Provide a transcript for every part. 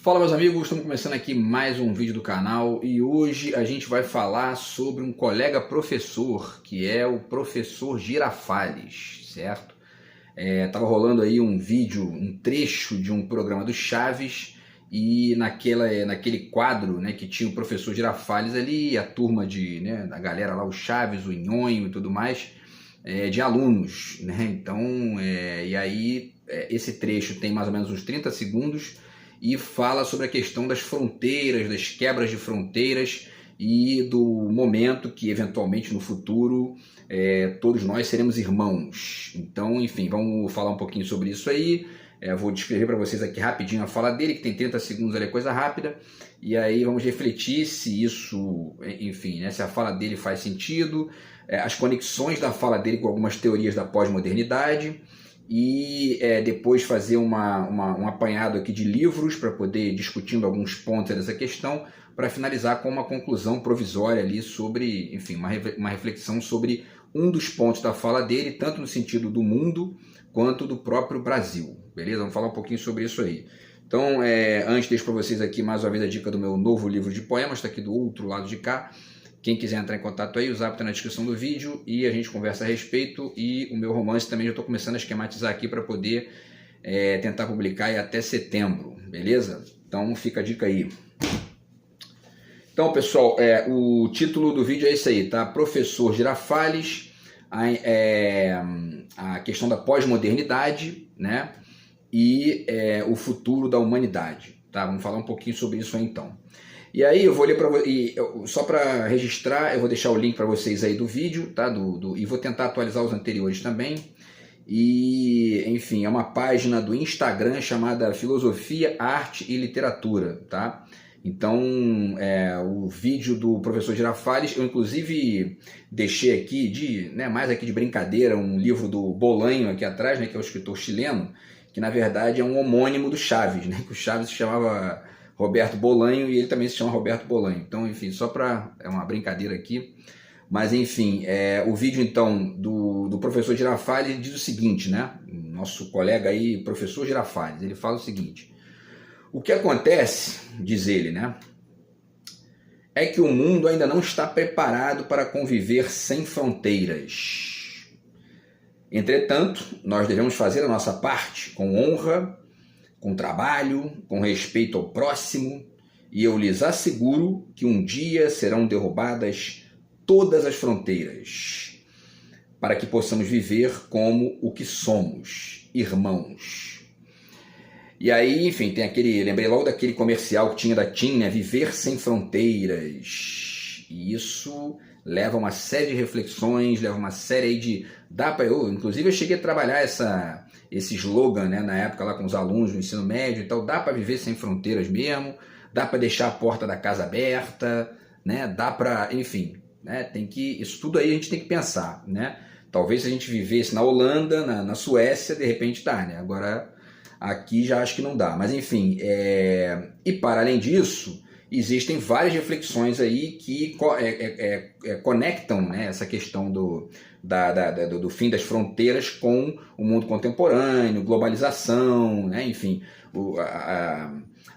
Fala meus amigos, estamos começando aqui mais um vídeo do canal e hoje a gente vai falar sobre um colega professor, que é o professor Girafales, certo? Tava rolando aí um vídeo, um trecho de um programa do Chaves e naquele quadro, né, que tinha o professor Girafales ali, a turma da galera lá, o Chaves, o Nhonho e tudo mais, de alunos, né? Então, esse trecho tem mais ou menos uns 30 segundos e fala sobre a questão das fronteiras, das quebras de fronteiras e do momento que eventualmente no futuro todos nós seremos irmãos. Então, enfim, vamos falar um pouquinho sobre isso aí. Vou descrever para vocês aqui rapidinho a fala dele, que tem 30 segundos, ali é coisa rápida, e aí vamos refletir se isso, enfim, né, se a fala dele faz sentido, as conexões da fala dele com algumas teorias da pós-modernidade, e depois fazer um apanhado aqui de livros para poder ir discutindo alguns pontos dessa questão, para finalizar com uma conclusão provisória ali sobre, enfim, uma reflexão sobre um dos pontos da fala dele, tanto no sentido do mundo quanto do próprio Brasil, beleza? Vamos falar um pouquinho sobre isso aí. Então, antes deixo para vocês aqui mais uma vez a dica do meu novo livro de poemas, está aqui do outro lado de cá. Quem quiser entrar em contato aí, o zap está na descrição do vídeo e a gente conversa a respeito. E o meu romance também já estou começando a esquematizar aqui para poder tentar publicar aí até setembro, beleza? Então fica a dica aí. Então, pessoal, o título do vídeo é esse aí, tá? Professor Girafales, a questão da pós-modernidade, né? E o futuro da humanidade, tá? Vamos falar um pouquinho sobre isso aí então. E aí eu vou ler para vocês, só para registrar, eu vou deixar o link para vocês aí do vídeo, tá? E vou tentar atualizar os anteriores também. E, enfim, é uma página do Instagram chamada Filosofia, Arte e Literatura, tá? Então, o vídeo do professor Girafales, eu inclusive deixei aqui, mais aqui de brincadeira, um livro do Bolanho aqui atrás, né, que é o escritor chileno, que na verdade é um homônimo do Chaves, né, que o Chaves se chamava Roberto Bolanho e ele também se chama Roberto Bolanho. Então, enfim, só para... é uma brincadeira aqui. Mas, enfim, o vídeo, então, do professor Girafales diz o seguinte, né? Nosso colega aí, professor Girafales, ele fala o seguinte: o que acontece, diz ele, né, é que o mundo ainda não está preparado para conviver sem fronteiras. Entretanto, nós devemos fazer a nossa parte com honra, com trabalho, com respeito ao próximo, e eu lhes asseguro que um dia serão derrubadas todas as fronteiras, para que possamos viver como o que somos, irmãos. E aí, enfim, lembrei logo daquele comercial que tinha da TIM, né? Viver sem fronteiras. E isso leva a uma série de reflexões, leva uma série aí de... Inclusive eu cheguei a trabalhar esse slogan, né, na época lá com os alunos do ensino médio e tal, dá para viver sem fronteiras mesmo, dá para deixar a porta da casa aberta, né, dá para, enfim, né, isso tudo aí a gente tem que pensar, né? Talvez se a gente vivesse na Holanda, na Suécia, de repente dá, né? Agora aqui já acho que não dá, mas enfim, e para além disso, existem várias reflexões aí que conectam, né, essa questão do fim das fronteiras com o mundo contemporâneo, globalização, né, enfim,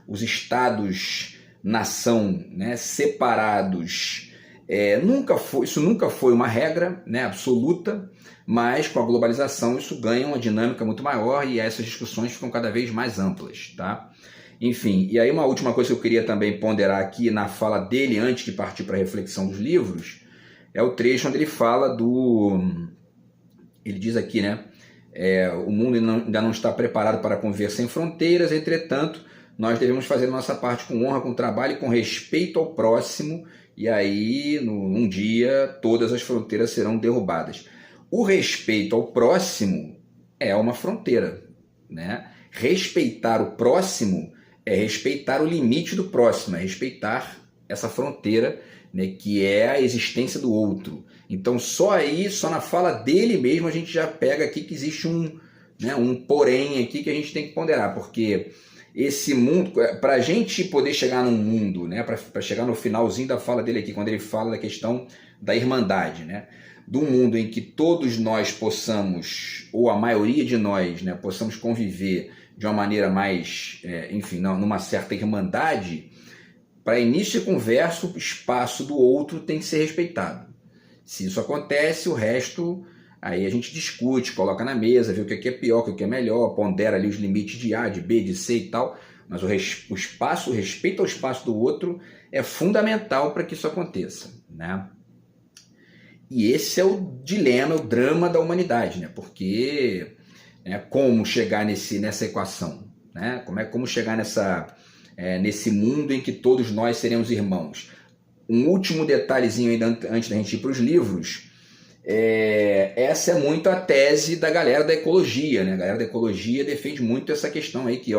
os estados-nação, né, separados. Isso nunca foi uma regra, né, absoluta, mas com a globalização isso ganha uma dinâmica muito maior e essas discussões ficam cada vez mais amplas, tá? Enfim, e aí uma última coisa que eu queria também ponderar aqui na fala dele, antes de partir para a reflexão dos livros, é o trecho onde ele fala ele diz aqui, né? O mundo ainda não está preparado para conviver sem fronteiras, entretanto, nós devemos fazer nossa parte com honra, com trabalho e com respeito ao próximo, e aí, um dia, todas as fronteiras serão derrubadas. O respeito ao próximo é uma fronteira, né? Respeitar o próximo é respeitar o limite do próximo, é respeitar essa fronteira, né, que é a existência do outro. Então só na fala dele mesmo a gente já pega aqui que existe um porém aqui que a gente tem que ponderar, porque esse mundo, para a gente poder chegar num mundo, né, para chegar no finalzinho da fala dele aqui, quando ele fala da questão da irmandade, né, do mundo em que todos nós possamos, ou a maioria de nós, né, possamos conviver de uma maneira mais, enfim, numa certa irmandade, para início de conversa, o espaço do outro tem que ser respeitado. Se isso acontece, o resto, aí a gente discute, coloca na mesa, vê o que é pior, o que é melhor, pondera ali os limites de A, de B, de C e tal, mas o respeito ao espaço do outro é fundamental para que isso aconteça, né? E esse é o dilema, o drama da humanidade, né? Porque como chegar nessa equação, né? Como chegar nesse mundo em que todos nós seremos irmãos. Um último detalhezinho ainda antes da gente ir para os livros, essa é muito a tese da galera da ecologia, né? A galera da ecologia defende muito essa questão aí que,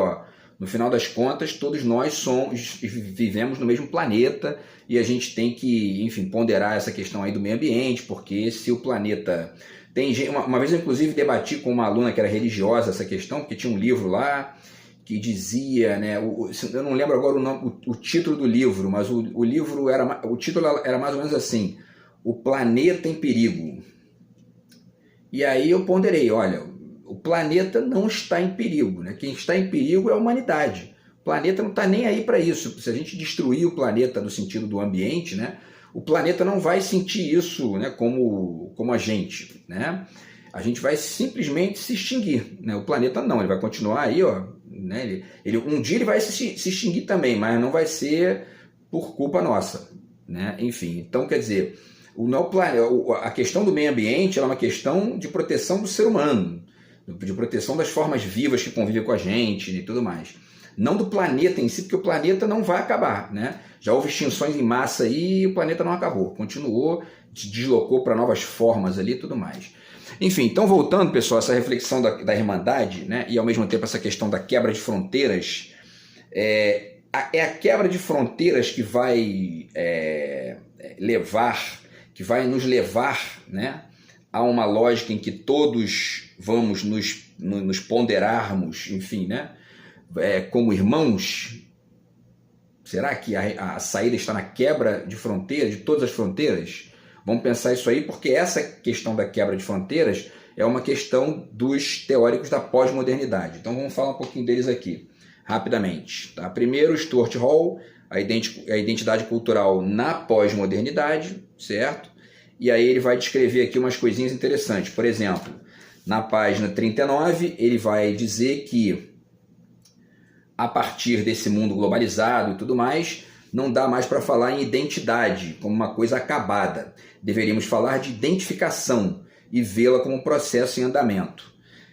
no final das contas, todos nós vivemos no mesmo planeta e a gente tem que, enfim, ponderar essa questão aí do meio ambiente, porque se o planeta... Uma vez eu, inclusive, debati com uma aluna que era religiosa essa questão, porque tinha um livro lá que dizia, né, eu não lembro agora o título do livro, mas o título era mais ou menos assim: O Planeta em Perigo. E aí eu ponderei, olha, o planeta não está em perigo, né? Quem está em perigo é a humanidade. O planeta não está nem aí para isso. Se a gente destruir o planeta no sentido do ambiente, né, o planeta não vai sentir isso, né, como a gente, né? A gente vai simplesmente se extinguir, né? O planeta não, ele vai continuar aí, né? Um dia ele vai se extinguir também, mas não vai ser por culpa nossa, né? Enfim, então quer dizer, a questão do meio ambiente é uma questão de proteção do ser humano, de proteção das formas vivas que convivem com a gente e tudo mais. Não do planeta em si, porque o planeta não vai acabar, né? Já houve extinções em massa aí e o planeta não acabou. Continuou, se deslocou para novas formas ali e tudo mais. Enfim, então voltando, pessoal, essa reflexão da irmandade, né? E ao mesmo tempo essa questão da quebra de fronteiras, é a quebra de fronteiras que vai nos levar, né, a uma lógica em que todos vamos nos ponderarmos, enfim, né, como irmãos. Será que a saída está na quebra de fronteiras, de todas as fronteiras? Vamos pensar isso aí, porque essa questão da quebra de fronteiras é uma questão dos teóricos da pós-modernidade. Então vamos falar um pouquinho deles aqui, rapidamente. Tá? Primeiro, Stuart Hall, a identidade cultural na pós-modernidade, certo? E aí ele vai descrever aqui umas coisinhas interessantes. Por exemplo, na página 39, ele vai dizer que a partir desse mundo globalizado e tudo mais, não dá mais para falar em identidade como uma coisa acabada. Deveríamos falar de identificação e vê-la como um processo em andamento.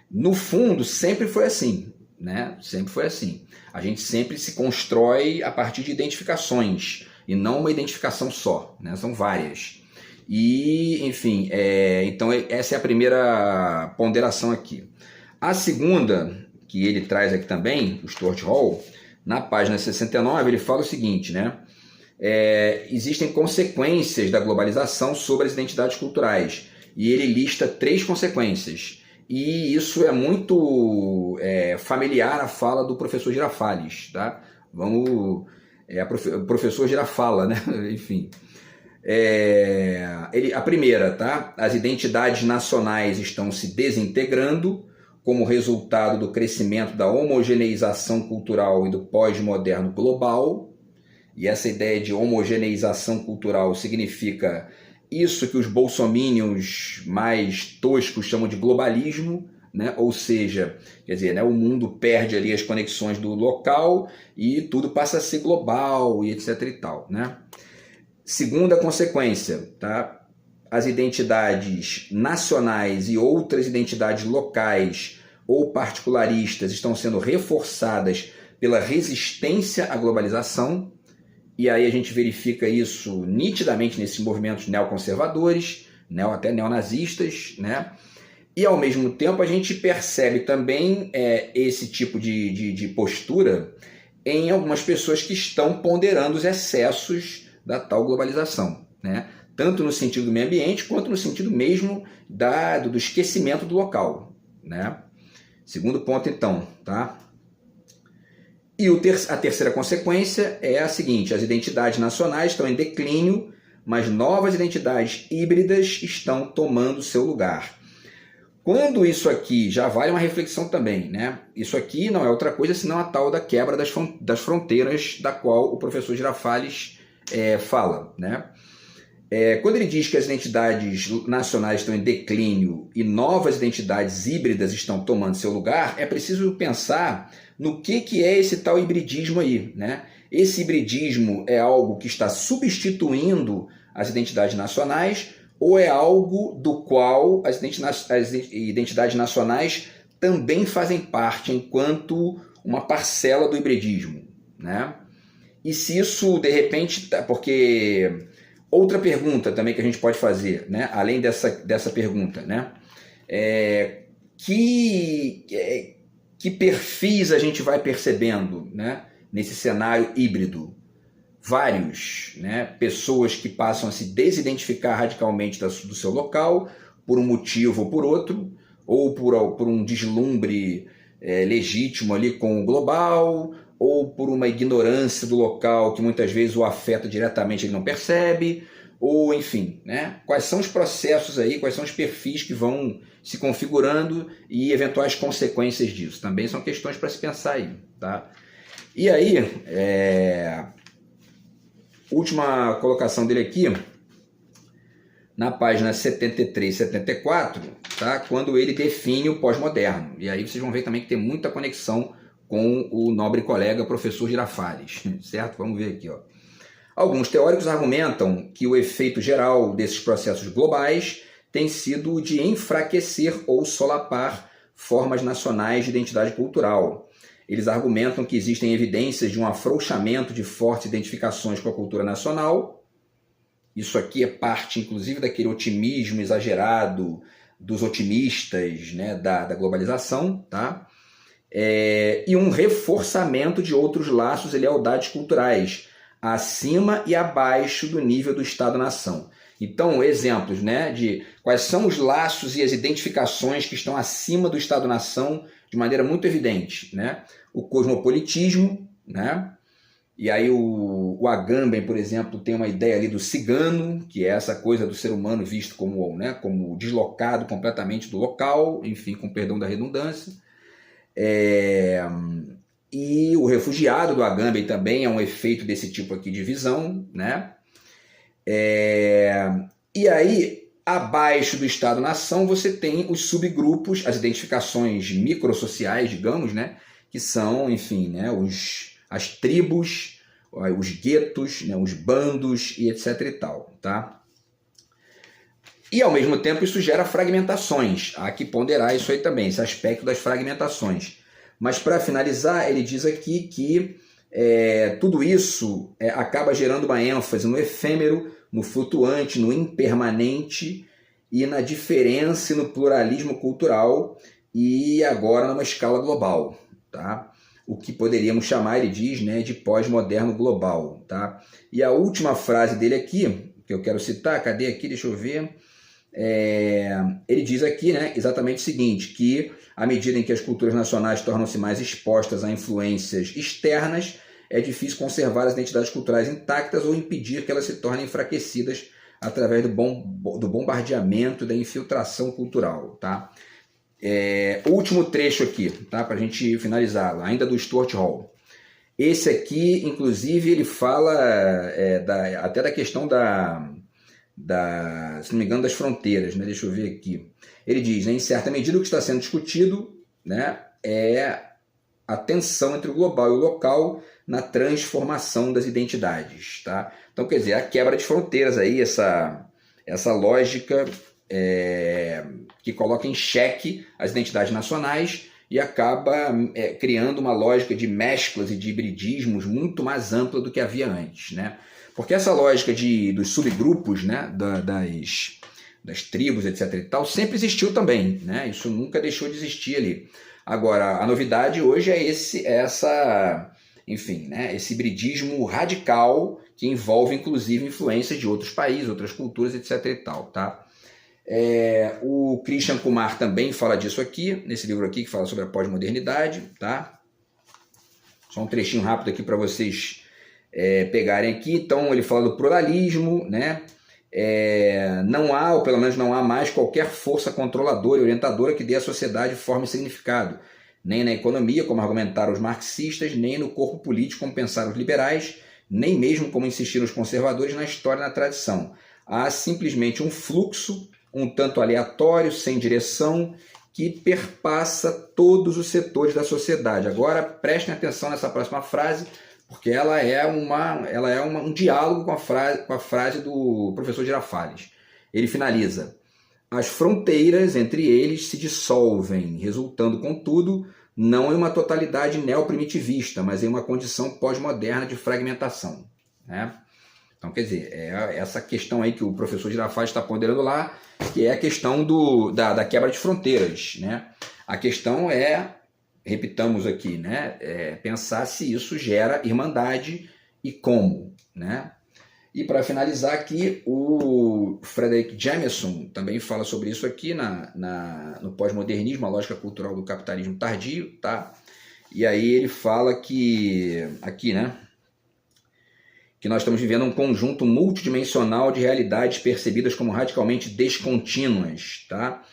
No fundo, sempre foi assim, né? Sempre foi assim. A gente sempre se constrói a partir de identificações e não uma identificação só, né? São várias. E, enfim, então essa é a primeira ponderação aqui. A segunda, que ele traz aqui também, o Stuart Hall, na página 69, ele fala o seguinte, né? Existem consequências da globalização sobre as identidades culturais, e ele lista 3 consequências, e isso é muito familiar à fala do professor Girafales, tá? O professor Girafala, né? Enfim. A primeira, tá? As identidades nacionais estão se desintegrando como resultado do crescimento da homogeneização cultural e do pós-moderno global. E essa ideia de homogeneização cultural significa isso que os bolsominions mais toscos chamam de globalismo, né? Ou seja, quer dizer, né, o mundo perde ali as conexões do local e tudo passa a ser global e etc e tal, né? Segunda consequência, tá? As identidades nacionais e outras identidades locais ou particularistas estão sendo reforçadas pela resistência à globalização, e aí a gente verifica isso nitidamente nesses movimentos neoconservadores, até neonazistas, né? E ao mesmo tempo a gente percebe também esse tipo de postura em algumas pessoas que estão ponderando os excessos da tal globalização, né? Tanto no sentido do meio ambiente, quanto no sentido mesmo do esquecimento do local, né? Segundo ponto, então, tá? E a terceira consequência é a seguinte: as identidades nacionais estão em declínio, mas novas identidades híbridas estão tomando seu lugar. Quando isso aqui já vale uma reflexão também, né? Isso aqui não é outra coisa senão a tal da quebra das fronteiras da qual o professor Girafales fala, né? Quando ele diz que as identidades nacionais estão em declínio e novas identidades híbridas estão tomando seu lugar, é preciso pensar no que é esse tal hibridismo aí, né? Esse hibridismo é algo que está substituindo as identidades nacionais ou é algo do qual as identidades nacionais também fazem parte enquanto uma parcela do hibridismo, né? E se isso, de repente, porque outra pergunta também que a gente pode fazer, né? Além dessa pergunta, né? Que perfis a gente vai percebendo, né? Nesse cenário híbrido? Vários, né? Pessoas que passam a se desidentificar radicalmente do seu local, por um motivo ou por outro, ou por um deslumbre legítimo ali com o global, ou por uma ignorância do local que muitas vezes o afeta diretamente, ele não percebe, ou enfim, né? Quais são os processos aí, quais são os perfis que vão se configurando e eventuais consequências disso. Também são questões para se pensar aí, tá? E aí, última colocação dele aqui, na página 73 e 74, tá? Quando ele define o pós-moderno. E aí vocês vão ver também que tem muita conexão com o nobre colega professor Girafales, certo? Vamos ver aqui, ó. Alguns teóricos argumentam que o efeito geral desses processos globais tem sido o de enfraquecer ou solapar formas nacionais de identidade cultural. Eles argumentam que existem evidências de um afrouxamento de fortes identificações com a cultura nacional. Isso aqui é parte, inclusive, daquele otimismo exagerado dos otimistas, né, da globalização, tá? E um reforçamento de outros laços e lealdades culturais, acima e abaixo do nível do Estado-nação. Então, exemplos, né, de quais são os laços e as identificações que estão acima do Estado-nação de maneira muito evidente, né? O cosmopolitismo, né? E aí o Agamben, por exemplo, tem uma ideia ali do cigano, que é essa coisa do ser humano visto como, né, como deslocado completamente do local, enfim, com perdão da redundância. E o refugiado do Agamben também é um efeito desse tipo aqui de visão, né? E aí, abaixo do Estado-nação, você tem os subgrupos, as identificações microsociais, digamos, né? Que são, enfim, né, as tribos, os guetos, né, os bandos e etc e tal, tá? E, ao mesmo tempo, isso gera fragmentações. Há que ponderar isso aí também, esse aspecto das fragmentações. Mas, para finalizar, ele diz aqui que tudo isso acaba gerando uma ênfase no efêmero, no flutuante, no impermanente e na diferença e no pluralismo cultural e agora numa escala global, tá? O que poderíamos chamar, ele diz, né, de pós-moderno global, tá? E a última frase dele aqui, que eu quero citar, cadê aqui? Deixa eu ver. Ele diz aqui, né, exatamente o seguinte, que à medida em que as culturas nacionais tornam-se mais expostas a influências externas, é difícil conservar as identidades culturais intactas ou impedir que elas se tornem enfraquecidas através do bombardeamento, da infiltração cultural, tá? O último trecho aqui, tá? Para a gente finalizar, ainda do Stuart Hall. Esse aqui, inclusive, ele fala até da questão se não me engano, das fronteiras, né? Deixa eu ver aqui. Ele diz, né, em certa medida, o que está sendo discutido, né, é a tensão entre o global e o local na transformação das identidades, tá? Então, quer dizer, a quebra de fronteiras aí, essa lógica que coloca em xeque as identidades nacionais e acaba criando uma lógica de mesclas e de hibridismos muito mais ampla do que havia antes, né? Porque essa lógica dos subgrupos, né, das tribos, etc. e tal, sempre existiu também, né? Isso nunca deixou de existir ali. Agora, a novidade hoje é esse hibridismo radical que envolve, inclusive, influências de outros países, outras culturas, etc. e tal, tá? O Christian Kumar também fala disso aqui, nesse livro aqui que fala sobre a pós-modernidade, tá? Só um trechinho rápido aqui para vocês pegarem aqui. Então, ele fala do pluralismo, né? não há, ou pelo menos não há mais, qualquer força controladora e orientadora que dê à sociedade forma e significado, nem na economia, como argumentaram os marxistas, nem no corpo político, como pensaram os liberais, nem mesmo como insistiram os conservadores na história e na tradição. Há simplesmente um fluxo, um tanto aleatório, sem direção, que perpassa todos os setores da sociedade. Agora, prestem atenção nessa próxima frase, porque ela é um diálogo com a frase do professor Girafales. Ele finaliza: as fronteiras entre eles se dissolvem, resultando, contudo, não em uma totalidade neoprimitivista, mas em uma condição pós-moderna de fragmentação. Né? Então, quer dizer, essa questão aí que o professor Girafales está ponderando lá, que é a questão da quebra de fronteiras. Né? A questão repitamos aqui, né? Pensar se isso gera irmandade e como. Né? E para finalizar aqui, o Frederick Jameson também fala sobre isso aqui no pós-modernismo, a lógica cultural do capitalismo tardio. Tá? E aí ele fala que, aqui, né? Que nós estamos vivendo um conjunto multidimensional de realidades percebidas como radicalmente descontínuas, tá?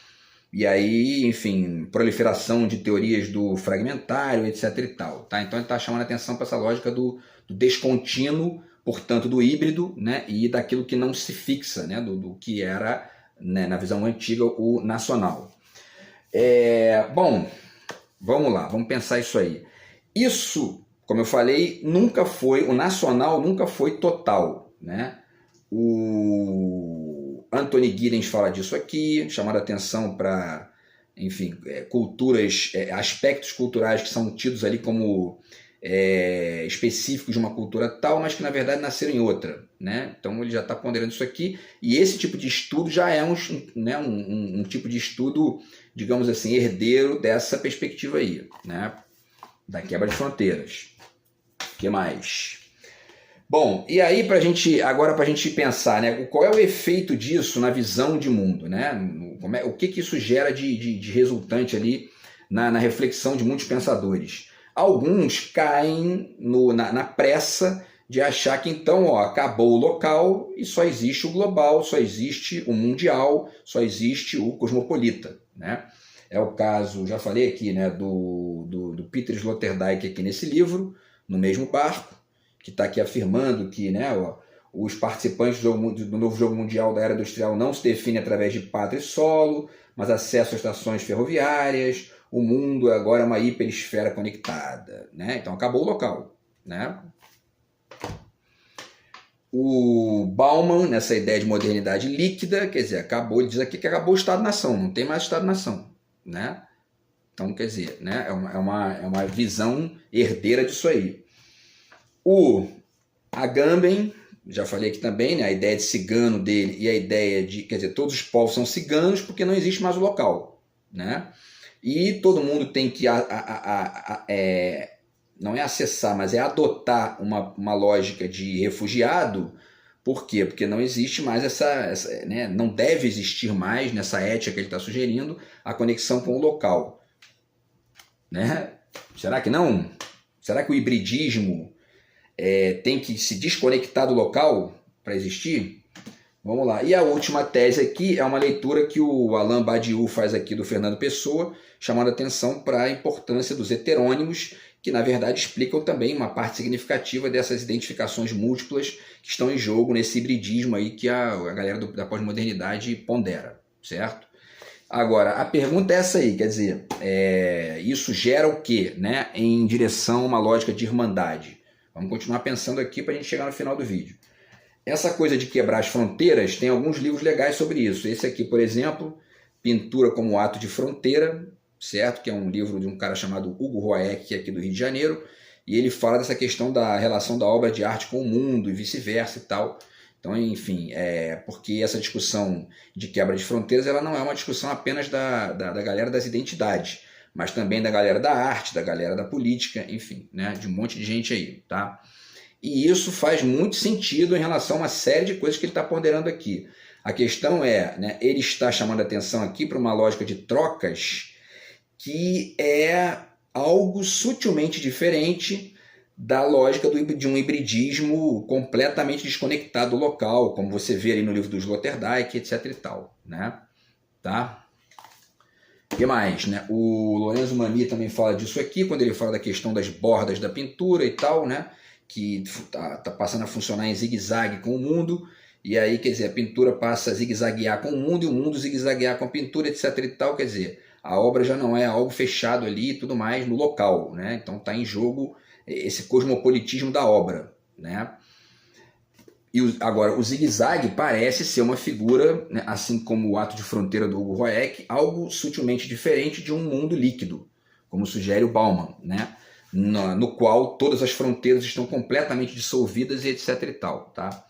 E aí, enfim, proliferação de teorias do fragmentário, etc e tal, tá? Então ele está chamando a atenção para essa lógica do descontínuo, portanto do híbrido, né? E daquilo que não se fixa, né? Do que era, né, na visão antiga, o nacional. Bom, vamos lá, vamos pensar isso aí. Isso, como eu falei, o nacional nunca foi total, né? O Anthony Giddens fala disso aqui, chamando a atenção para, enfim, culturas, aspectos culturais que são tidos ali como específicos de uma cultura tal, mas que na verdade nasceram em outra, né? Então ele já está ponderando isso aqui, e esse tipo de estudo já é um tipo de estudo, digamos assim, herdeiro dessa perspectiva aí, né? Da quebra de fronteiras. O que mais? Bom, e aí agora para a gente pensar, né, qual é o efeito disso na visão de mundo, né? O que isso gera de resultante ali na reflexão de muitos pensadores? Alguns caem na pressa de achar que então acabou o local e só existe o global, só existe o mundial, só existe o cosmopolita, né? É o caso, já falei aqui, né, do Peter Sloterdijk aqui nesse livro, No Mesmo Barco, que está aqui afirmando que, né, os participantes do novo jogo mundial da era industrial não se definem através de pátria e solo, mas acesso a estações ferroviárias, o mundo agora é uma hiperesfera conectada. Né? Então acabou o local. Né? O Bauman, nessa ideia de modernidade líquida, quer dizer, ele diz aqui que acabou o Estado-nação, não tem mais Estado-nação. Né? Então, quer dizer, né, é uma visão herdeira disso aí. O Agamben, já falei aqui também, né, a ideia de cigano dele e a ideia de, quer dizer, todos os povos são ciganos porque não existe mais o local. Né? E todo mundo tem que, não é acessar, mas é adotar uma lógica de refugiado. Por quê? Porque não existe mais né, não deve existir mais nessa ética que ele está sugerindo a conexão com o local. Né? Será que não? Será que o hibridismo tem que se desconectar do local para existir? Vamos lá. E a última tese aqui é uma leitura que o Alain Badiou faz aqui do Fernando Pessoa, chamando a atenção para a importância dos heterônimos, que na verdade explicam também uma parte significativa dessas identificações múltiplas que estão em jogo nesse hibridismo aí que a galera da pós-modernidade pondera, certo? Agora, a pergunta é essa aí, quer dizer, isso gera o quê, né, em direção a uma lógica de irmandade? Vamos continuar pensando aqui para a gente chegar no final do vídeo. Essa coisa de quebrar as fronteiras, tem alguns livros legais sobre isso. Esse aqui, por exemplo, Pintura como Ato de Fronteira, certo? Que é um livro de um cara chamado Hugo Roeck, aqui do Rio de Janeiro, e ele fala dessa questão da relação da obra de arte com o mundo e vice-versa e tal. Então, enfim, porque essa discussão de quebra de fronteiras ela não é uma discussão apenas da galera das identidades, mas também da galera da arte, da galera da política, enfim, né, de um monte de gente aí, tá? E isso faz muito sentido em relação a uma série de coisas que ele está ponderando aqui. A questão né, ele está chamando a atenção aqui para uma lógica de trocas que é algo sutilmente diferente da lógica de um hibridismo completamente desconectado do local, como você vê ali no livro do Sloterdijk, etc. e tal, né? Tá? O que mais, né? O Lorenzo Mani também fala disso aqui, quando ele fala da questão das bordas da pintura e tal, né? Que tá passando a funcionar em zigue-zague com o mundo, e aí, quer dizer, a pintura passa a zigue-zaguear com o mundo, e o mundo zigue-zaguear com a pintura, etc. e tal, quer dizer, a obra já não é algo fechado ali e tudo mais no local, né? Então está em jogo esse cosmopolitismo da obra, né? E agora, o zigue-zague parece ser uma figura, né, assim como o ato de fronteira do Hugo Roeck, algo sutilmente diferente de um mundo líquido, como sugere o Bauman, né? No qual todas as fronteiras estão completamente dissolvidas e etc. e tal, tá?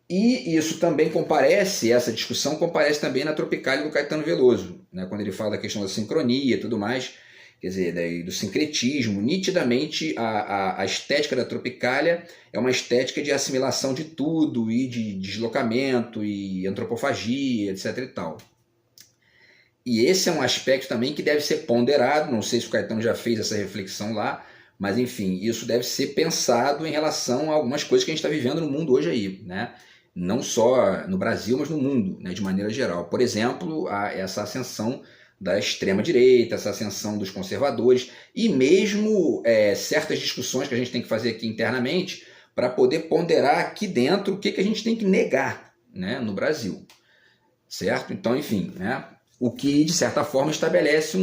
E isso também comparece, essa discussão comparece também na Tropicália do Caetano Veloso, né? Quando ele fala da questão da sincronia e tudo mais, quer dizer, do sincretismo. Nitidamente a estética da Tropicália é uma estética de assimilação de tudo e de deslocamento e antropofagia, etc. e tal. E esse é um aspecto também que deve ser ponderado, não sei se o Caetano já fez essa reflexão lá, mas enfim, isso deve ser pensado em relação a algumas coisas que a gente está vivendo no mundo hoje aí, né? Não só no Brasil, mas no mundo, né, de maneira geral. Por exemplo, essa ascensão da extrema-direita, essa ascensão dos conservadores, e mesmo certas discussões que a gente tem que fazer aqui internamente para poder ponderar aqui dentro o que a gente tem que negar, né, no Brasil. Certo? Então, enfim, né, o que, de certa forma, estabelece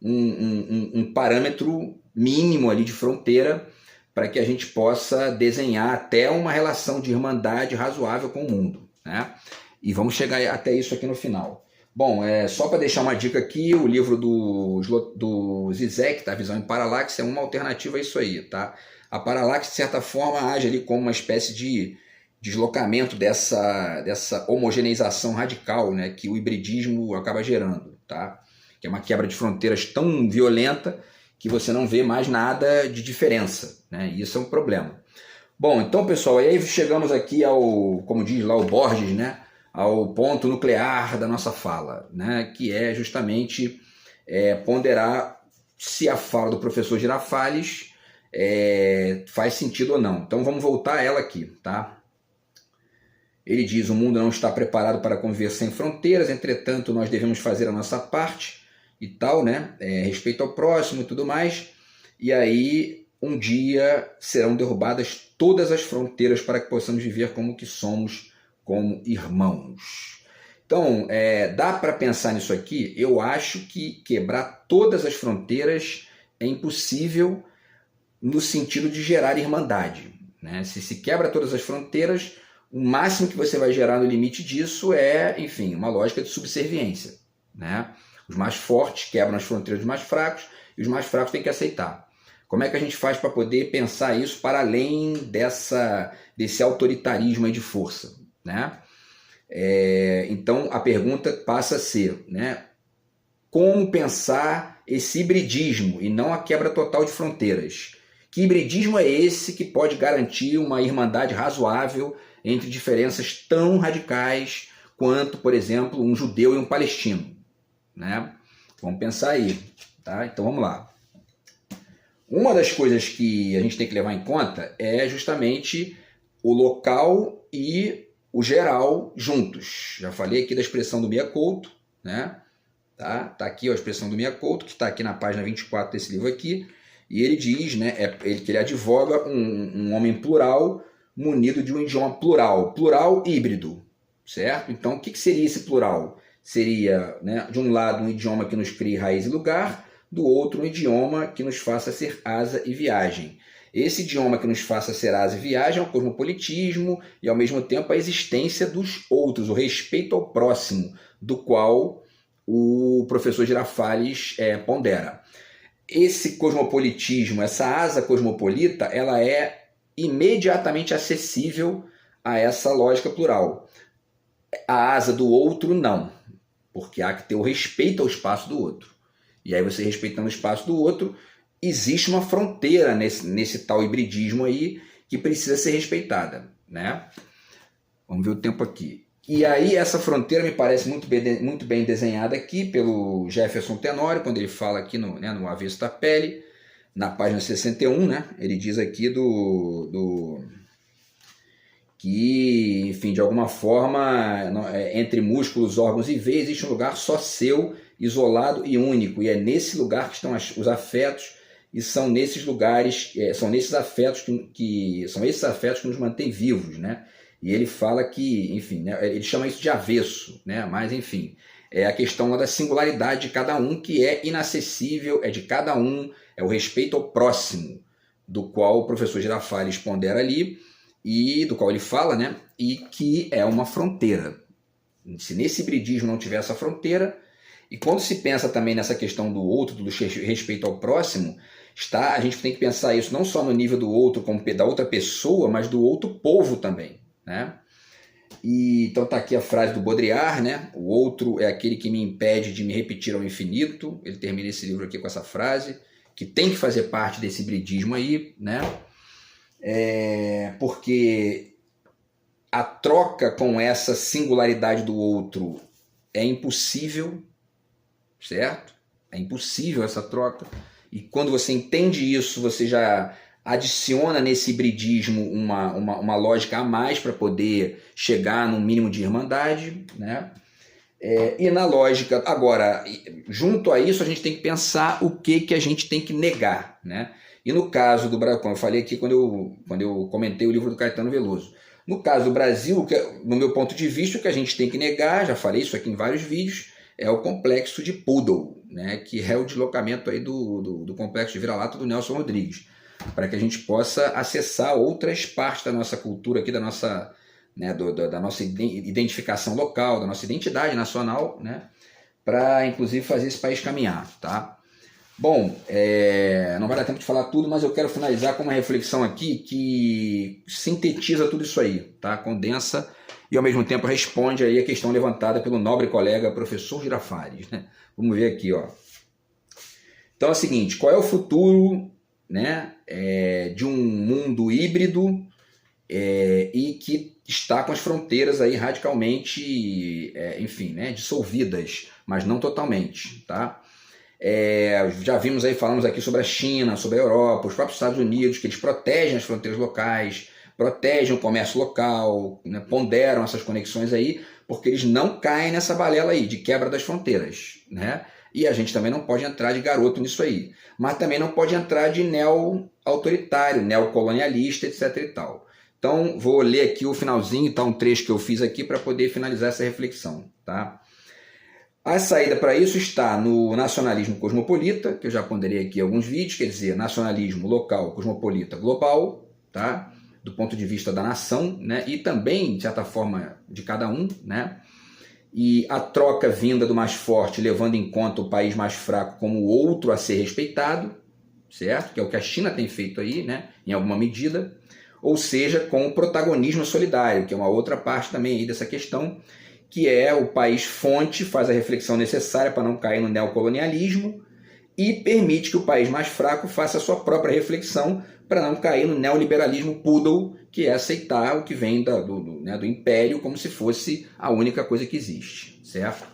um parâmetro mínimo ali de fronteira para que a gente possa desenhar até uma relação de irmandade razoável com o mundo, né? E vamos chegar até isso aqui no final. Bom, só para deixar uma dica aqui, o livro do Zizek, tá? Visão em Paralaxe, é uma alternativa a isso aí, tá? A Paralaxe, de certa forma, age ali como uma espécie de deslocamento dessa homogeneização radical, né, que o hibridismo acaba gerando, tá? Que é uma quebra de fronteiras tão violenta que você não vê mais nada de diferença, né? E isso é um problema. Bom, então, pessoal, e aí chegamos aqui ao, como diz lá o Borges, né, ao ponto nuclear da nossa fala, né, que é justamente ponderar se a fala do professor Girafales faz sentido ou não. Então vamos voltar a ela aqui, tá? Ele diz: o mundo não está preparado para conviver sem fronteiras, entretanto nós devemos fazer a nossa parte e tal, né? Respeito ao próximo e tudo mais. E aí um dia serão derrubadas todas as fronteiras para que possamos viver como que somos, como irmãos. Então, dá para pensar nisso aqui? Eu acho que quebrar todas as fronteiras é impossível no sentido de gerar irmandade, né? Se quebra todas as fronteiras, o máximo que você vai gerar no limite disso é, enfim, uma lógica de subserviência, né? Os mais fortes quebram as fronteiras dos mais fracos e os mais fracos têm que aceitar. Como é que a gente faz para poder pensar isso para além desse autoritarismo aí de força, né? Então a pergunta passa a ser, né, como pensar esse hibridismo e não a quebra total de fronteiras? Que hibridismo é esse que pode garantir uma irmandade razoável entre diferenças tão radicais quanto, por exemplo, um judeu e um palestino, né? Vamos pensar aí, tá? Então vamos lá. Uma das coisas que a gente tem que levar em conta é justamente o local e o geral juntos. Já falei aqui da expressão do Miyakoto, né? Tá aqui a expressão do Miyakoto, que está aqui na página 24 desse livro aqui, e ele diz, né, que ele advoga um homem plural munido de um idioma plural híbrido, certo? Então, o que seria esse plural? Seria, né, de um lado, um idioma que nos crie raiz e lugar, do outro, um idioma que nos faça ser asa e viagem. Esse idioma que nos faça ser asa e viagem é o cosmopolitismo e, ao mesmo tempo, a existência dos outros, o respeito ao próximo, do qual o professor Girafales pondera. Esse cosmopolitismo, essa asa cosmopolita, ela é imediatamente acessível a essa lógica plural. A asa do outro, não, porque há que ter o respeito ao espaço do outro. E aí você respeitando o espaço do outro, existe uma fronteira nesse tal hibridismo aí que precisa ser respeitada, né? Vamos ver o tempo aqui. E aí essa fronteira me parece muito bem desenhada aqui pelo Jefferson Tenório, quando ele fala aqui no Avesso da Pele, na página 61, né, ele diz aqui que, enfim, de alguma forma, entre músculos, órgãos e veias, existe um lugar só seu, isolado e único, e é nesse lugar que estão os afetos, e são nesses lugares, são esses afetos que nos mantêm vivos, né? E ele fala que, enfim, né, ele chama isso de avesso, né? Mas, enfim, é a questão lá da singularidade de cada um, que é inacessível, é de cada um, é o respeito ao próximo, do qual o professor Girafales pondera ali, e do qual ele fala, né? E que é uma fronteira. Se nesse hibridismo não tiver essa fronteira, e quando se pensa também nessa questão do outro, do respeito ao próximo, a gente tem que pensar isso não só no nível do outro, como da outra pessoa, mas do outro povo também, né? E então está aqui a frase do Baudrillard, né? O outro é aquele que me impede de me repetir ao infinito. Ele termina esse livro aqui com essa frase, que tem que fazer parte desse hibridismo aí, né? Porque a troca com essa singularidade do outro é impossível, certo? É impossível essa troca. E quando você entende isso, você já adiciona nesse hibridismo uma lógica a mais para poder chegar num mínimo de irmandade, né? E na lógica, agora, junto a isso, a gente tem que pensar o que a gente tem que negar, né? E no caso do Brasil, como eu falei aqui quando eu comentei o livro do Caetano Veloso, no caso do Brasil, no meu ponto de vista, o que a gente tem que negar, já falei isso aqui em vários vídeos, é o complexo de Poodle, né? Que é o deslocamento aí do complexo de vira-lata do Nelson Rodrigues, para que a gente possa acessar outras partes da nossa cultura aqui, da nossa, né, da nossa identificação local, da nossa identidade nacional, né, para inclusive fazer esse país caminhar, tá? Bom, não vai dar tempo de falar tudo, mas eu quero finalizar com uma reflexão aqui que sintetiza tudo isso aí, tá? Condensa e ao mesmo tempo responde aí a questão levantada pelo nobre colega professor Girafales, né? Vamos ver aqui, ó. Então é o seguinte, qual é o futuro, né, de um mundo híbrido e que está com as fronteiras aí radicalmente, enfim, né, dissolvidas, mas não totalmente, tá? Já vimos aí, falamos aqui sobre a China, sobre a Europa, os próprios Estados Unidos, que eles protegem as fronteiras locais, protegem o comércio local, né, ponderam essas conexões aí, porque eles não caem nessa balela aí de quebra das fronteiras, né? E a gente também não pode entrar de garoto nisso aí. Mas também não pode entrar de neo-autoritário, neocolonialista, etc. e tal. Então, vou ler aqui o finalzinho, tá? Um trecho que eu fiz aqui para poder finalizar essa reflexão, tá? A saída para isso está no nacionalismo cosmopolita, que eu já ponderei aqui em alguns vídeos, quer dizer, nacionalismo local, cosmopolita, global, tá? Do ponto de vista da nação, né? E também, de certa forma, de cada um, né? E a troca vinda do mais forte, levando em conta o país mais fraco como outro a ser respeitado, certo? Que é o que a China tem feito aí, né? Em alguma medida. Ou seja, com o protagonismo solidário, que é uma outra parte também aí dessa questão, que é o país fonte, faz a reflexão necessária para não cair no neocolonialismo e permite que o país mais fraco faça a sua própria reflexão para não cair no neoliberalismo poodle, que é aceitar o que vem do império como se fosse a única coisa que existe, certo?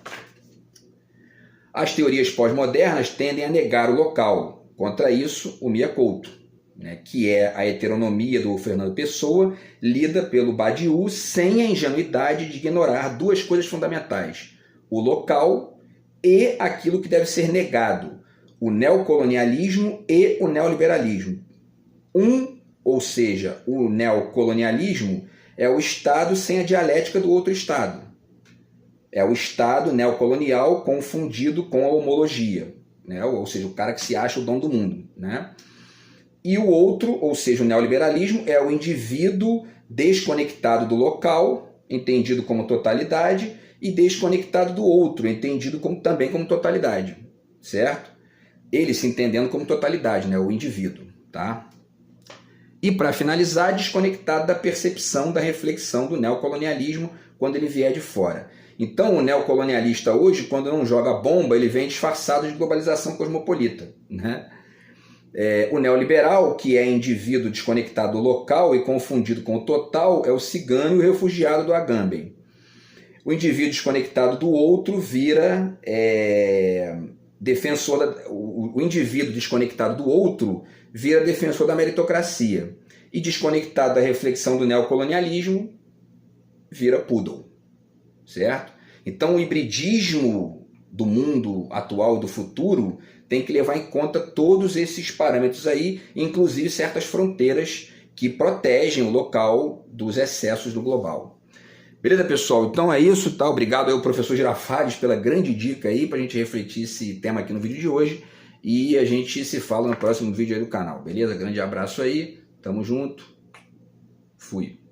As teorias pós-modernas tendem a negar o local. Contra isso, o Mia Couto, né, que é a heteronomia do Fernando Pessoa, lida pelo Badiou sem a ingenuidade de ignorar duas coisas fundamentais: o local e aquilo que deve ser negado, o neocolonialismo e o neoliberalismo. Ou seja, o neocolonialismo é o Estado sem a dialética do outro Estado. É o Estado neocolonial confundido com a homologia, né? Ou seja, o cara que se acha o dono do mundo, né? E o outro, ou seja, o neoliberalismo, é o indivíduo desconectado do local, entendido como totalidade, e desconectado do outro, entendido também como totalidade, certo? Ele se entendendo como totalidade, né? O indivíduo, tá? E, para finalizar, desconectado da percepção, da reflexão do neocolonialismo quando ele vier de fora. Então, o neocolonialista hoje, quando não joga bomba, ele vem disfarçado de globalização cosmopolita, né? O neoliberal, que é indivíduo desconectado do local e confundido com o total, é o cigano e o refugiado do Agamben. O indivíduo desconectado do outro vira o indivíduo desconectado do outro vira defensor da meritocracia. E desconectado da reflexão do neocolonialismo, vira poodle. Certo? Então o hibridismo do mundo atual e do futuro tem que levar em conta todos esses parâmetros aí, inclusive certas fronteiras que protegem o local dos excessos do global. Beleza, pessoal? Então é isso, tá? Obrigado ao professor Girafales pela grande dica aí pra gente refletir esse tema aqui no vídeo de hoje, e a gente se fala no próximo vídeo aí do canal, beleza? Grande abraço aí, tamo junto, fui!